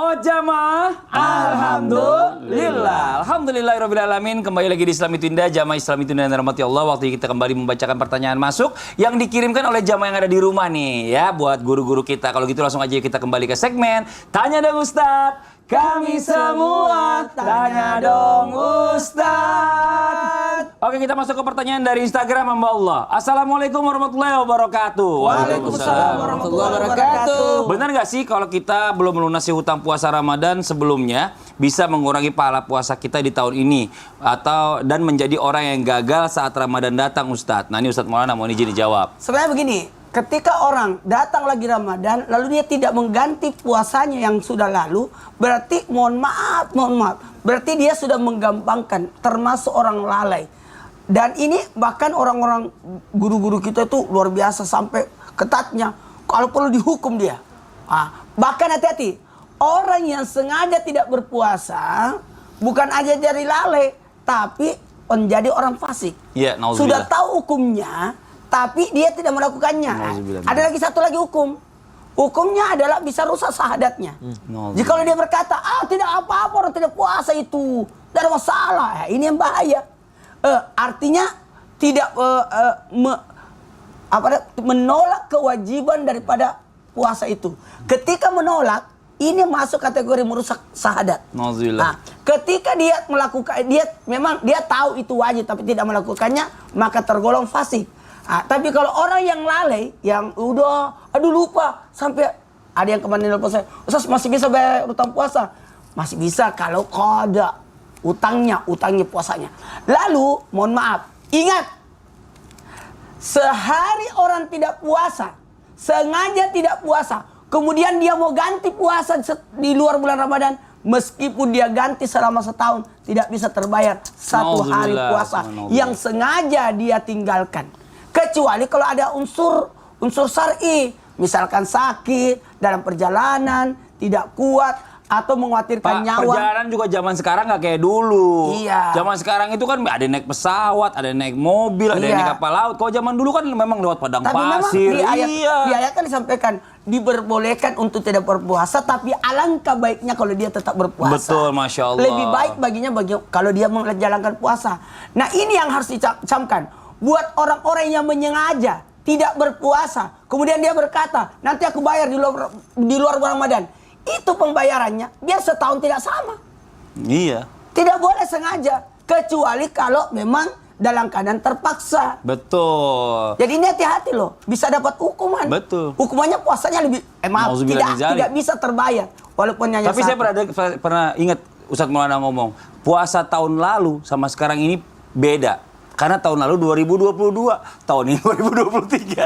Salawat jamaah. Alhamdulillah. Alhamdulillahirrabbilalamin. Kembali lagi di Islam Itu Indah. Jamaah Islam Itu Indah yang dirahmati Allah. Waktu kita kembali membacakan pertanyaan masuk yang dikirimkan oleh jamaah yang ada di rumah nih ya, buat guru-guru kita. Kalau gitu langsung aja kita kembali ke segmen Tanya Dong Ustadz. Kami semua tanya dong Ustadz. Oke, kita masuk ke pertanyaan dari Instagram hamba Allah. Assalamualaikum warahmatullahi wabarakatuh. Waalaikumsalam warahmatullahi wabarakatuh. Benar nggak sih kalau kita belum melunasi hutang puasa Ramadan sebelumnya bisa mengurangi pahala puasa kita di tahun ini atau dan menjadi orang yang gagal saat Ramadan datang, Ustadz? Nah, ini Ustadz Maulana mau izin dijawab. Sebenarnya begini, ketika orang datang lagi Ramadan lalu dia tidak mengganti puasanya yang sudah lalu, berarti mohon maaf, berarti dia sudah menggampangkan, termasuk orang lalai. Dan ini bahkan orang-orang guru-guru kita itu luar biasa sampai ketatnya, kalau perlu dihukum dia. Bahkan hati-hati, orang yang sengaja tidak berpuasa bukan aja jadi lalai, tapi menjadi orang fasik. Ya, sudah tahu hukumnya, tapi dia tidak melakukannya. Ada lagi satu lagi hukum. Hukumnya adalah bisa rusak syahadatnya. Jika dia berkata, tidak apa-apa orang tidak puasa itu, tidak ada masalah. Ini yang bahaya. Artinya tidak menolak kewajiban daripada puasa itu. Ketika menolak, ini masuk kategori merusak syahadat. Ketika dia melakukan, dia tahu itu wajib tapi tidak melakukannya, maka tergolong fasik. Tapi kalau orang yang lalai, yang udah, lupa, sampai ada yang kemarin nelpon saya, Ustaz masih bisa bayar utang puasa? Masih bisa kalau qada utangnya puasanya. Lalu, mohon maaf, ingat, sehari orang tidak puasa, sengaja tidak puasa, kemudian dia mau ganti puasa di luar bulan Ramadan, meskipun dia ganti selama setahun, tidak bisa terbayar satu hari puasa yang sengaja dia tinggalkan. Kecuali kalau ada unsur syar'i, misalkan sakit, dalam perjalanan, tidak kuat, atau mengkhawatirkan nyawa. Perjalanan juga zaman sekarang nggak kayak dulu. Iya. Zaman sekarang itu kan ada naik pesawat, ada naik mobil, ada naik kapal laut. Kalau zaman dulu kan memang lewat padang pasir. Tapi memang di ayat kan disampaikan diperbolehkan untuk tidak berpuasa, tapi alangkah baiknya kalau dia tetap berpuasa. Betul, Masya Allah. Lebih baik baginya kalau dia menjalankan puasa. Nah, ini yang harus dicamkan. Buat orang-orang yang menyengaja tidak berpuasa, kemudian dia berkata, nanti aku bayar di luar Ramadan. Itu pembayarannya biar setahun tidak sama. Iya. Tidak boleh sengaja, kecuali kalau memang dalam keadaan terpaksa. Betul. Jadi ini hati-hati loh, bisa dapat hukuman. Betul. Hukumannya puasanya lebih tidak bisa terbayar walaupun hanya Tapi satu. saya pernah ingat Ustadz Maulana ngomong, puasa tahun lalu sama sekarang ini beda. Karena tahun lalu 2022, tahun ini 2023.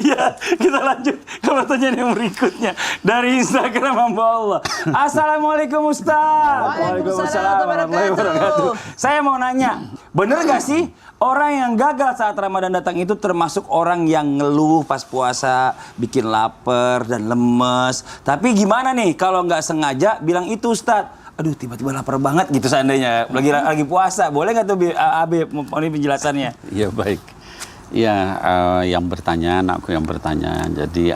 Ya, kita lanjut ke pertanyaan yang berikutnya dari Instagram hamba Allah. Assalamualaikum Ustaz. Waalaikumsalam warahmatullahi wabarakatuh. Saya mau nanya, bener gak sih orang yang gagal saat Ramadan datang itu termasuk orang yang ngeluh pas puasa, bikin lapar dan lemes. Tapi gimana nih kalau nggak sengaja bilang itu Ustadz? Aduh, tiba-tiba lapar banget gitu seandainya lagi puasa, boleh nggak tuh Abi ini penjelasannya? Ya baik, ya yang bertanya, anakku yang bertanya. Jadi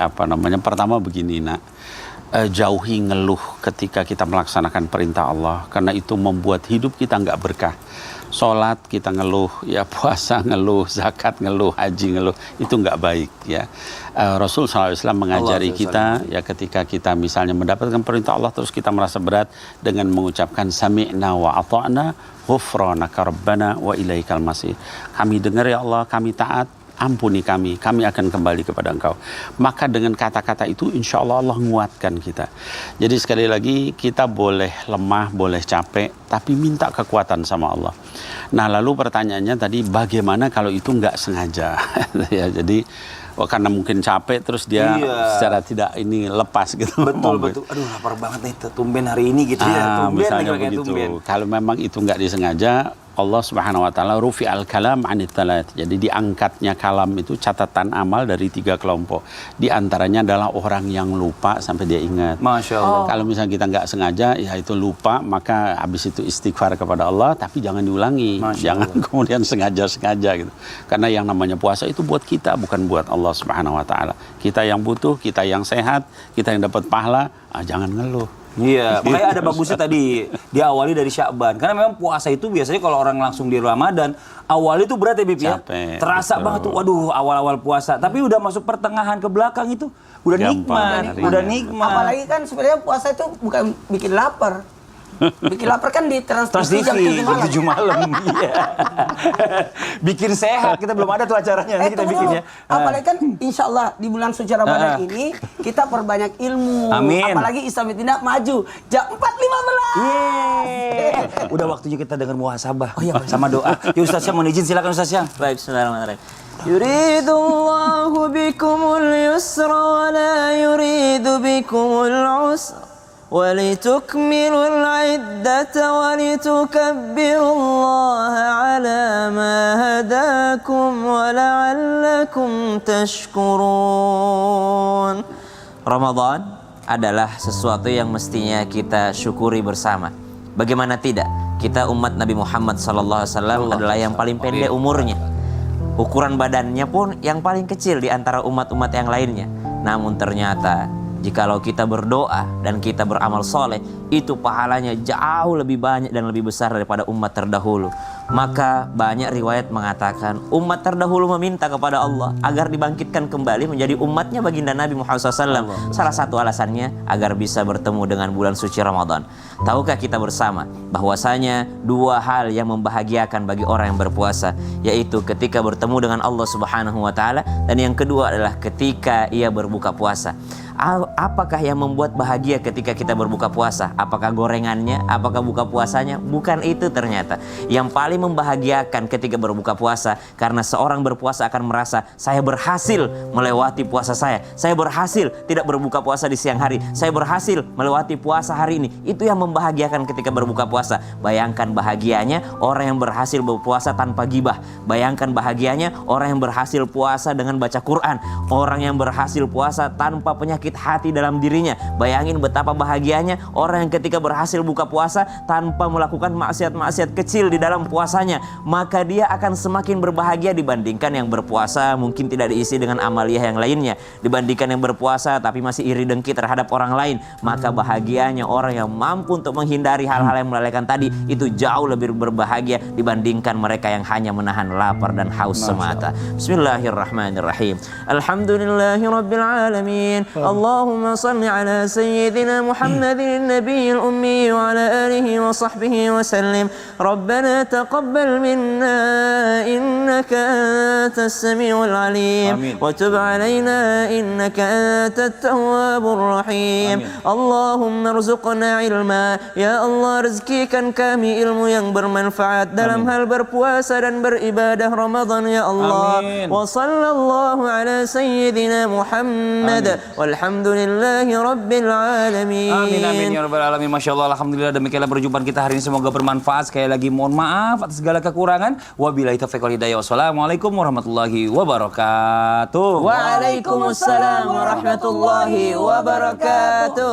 pertama begini nak, jauhi ngeluh ketika kita melaksanakan perintah Allah, karena itu membuat hidup kita nggak berkah. Sholat kita ngeluh, ya puasa ngeluh, zakat ngeluh, haji ngeluh, itu nggak baik ya. Rasul SAW mengajari kita ya ketika kita misalnya mendapatkan perintah Allah terus kita merasa berat dengan mengucapkan sami'na wa ata'na ghufranaka rabbana wa ilaikal masir. Kami dengar ya Allah, kami taat, ampuni kami akan kembali kepada Engkau. Maka dengan kata-kata itu insya Allah Allah menguatkan kita. Jadi sekali lagi kita boleh lemah, boleh capek, tapi minta kekuatan sama Allah. Nah lalu pertanyaannya tadi bagaimana kalau itu nggak sengaja? Ya jadi karena mungkin capek terus dia secara tidak ini lepas gitu. Betul. Aduh lapar banget nih, tumben hari ini gitu ya. Misalnya begitu. Kalau memang itu nggak disengaja, Allah Subhanahu wa taala rufi'al kalam 'anit thalath. Jadi diangkatnya kalam itu catatan amal dari 3 kelompok. Di antaranya adalah orang yang lupa sampai dia ingat. Masya Allah. Kalau misalnya kita nggak sengaja, ya itu lupa, maka habis itu istighfar kepada Allah, tapi jangan diulangi. Masya Jangan kemudian sengaja-sengaja gitu. Karena yang namanya puasa itu buat kita, bukan buat Allah Subhanahu wa taala. Kita yang butuh, kita yang sehat, kita yang dapat pahala, jangan ngeluh. Iya, makanya ada bagusnya tadi diawali dari Sya'ban. Karena memang puasa itu biasanya kalau orang langsung di Ramadan, awal itu berat ya Bib ya. Capek, Terasa betul. banget tuh, waduh awal-awal puasa. Tapi udah masuk pertengahan ke belakang itu udah Gampang, nikmat, harinya. udah nikmat. Apalagi kan sebenarnya puasa itu bukan bikin lapar. Bikin lapar kan di Trans Trans TV jam TV 7 malam. 7 malam. Iya. Bikin sehat, kita belum ada tuh acaranya, nanti kita tunggu bikin dulu. ya. Apalagi kan insya Allah di bulan suci Ramadan ini kita perbanyak ilmu. Amin. Apalagi Islam Tidak maju jam 4.15. Yeay. Udah waktunya kita dengar muhasabah sama doa. Ya Ustaz Syah, mohon izin silakan Ustaz Syah. Baik, bismillahirrahmanirrahim. Yuridullahu bikumul yusra wa la yuridu bikumul usra ولتكملوا العدة ولتكبروا الله على ما هداكم ولعلكم تشكرون. Ramadan adalah sesuatu yang mestinya kita syukuri bersama. Bagaimana tidak? Kita umat Nabi Muhammad SAW adalah yang paling pendek umurnya. Ukuran badannya pun yang paling kecil di antara umat-umat yang lainnya. Namun ternyata jikalau kita berdoa dan kita beramal soleh, itu pahalanya jauh lebih banyak dan lebih besar daripada umat terdahulu. Maka banyak riwayat mengatakan umat terdahulu meminta kepada Allah agar dibangkitkan kembali menjadi umatnya baginda Nabi Muhammad SAW. Salah satu alasannya agar bisa bertemu dengan bulan suci Ramadan. Tahukah kita bersama bahwasanya 2 hal yang membahagiakan bagi orang yang berpuasa, yaitu ketika bertemu dengan Allah Subhanahu wa taala, dan yang kedua adalah ketika ia berbuka puasa. Apakah yang membuat bahagia ketika kita berbuka puasa? Apakah gorengannya? Apakah buka puasanya? Bukan itu ternyata. Yang paling membahagiakan ketika berbuka puasa, karena seorang berpuasa akan merasa, saya berhasil melewati puasa saya. Saya berhasil tidak berbuka puasa di siang hari. Saya berhasil melewati puasa hari ini. Itu yang membahagiakan ketika berbuka puasa. Bayangkan bahagianya orang yang berhasil berpuasa tanpa gibah. Bayangkan bahagianya orang yang berhasil puasa dengan baca Quran. Orang yang berhasil puasa tanpa penyakit hati dalam dirinya. Bayangin betapa bahagianya orang yang ketika berhasil buka puasa tanpa melakukan maksiat-maksiat kecil di dalam puasanya. Maka dia akan semakin berbahagia dibandingkan yang berpuasa mungkin tidak diisi dengan amaliyah yang lainnya. Dibandingkan yang berpuasa tapi masih iri dengki terhadap orang lain. Maka bahagianya orang yang mampu untuk menghindari hal-hal yang melelahkan tadi, itu jauh lebih berbahagia dibandingkan mereka yang hanya menahan lapar dan haus semata. Bismillahirrahmanirrahim. Alhamdulillahirabbil alamin. اللهم صل على سيدنا محمد النبي الأمي وعلى آله وصحبه وسلم. ربنا تقبل منا إنك أنت السميع العليم وتب علينا إنك أنت التواب الرحيم. اللهم ارزقنا علما. Ya Allah, rezekikan kami ilmu yang bermanfaat dalam hal berpuasa dan beribadah Ramadan ya Allah. Wa sallallahu ala sayyidina Muhammad. Alhamdulillahi Rabbil Alamin. Amin amin ya Rabbal Alamin. Masya Allah, alhamdulillah, demikianlah perjumpaan kita hari ini, semoga bermanfaat. Sekali lagi mohon maaf atas segala kekurangan. Wabillahi taufiq wal hidayah. Wassalamualaikum warahmatullahi wabarakatuh. Waalaikumsalam warahmatullahi wabarakatuh.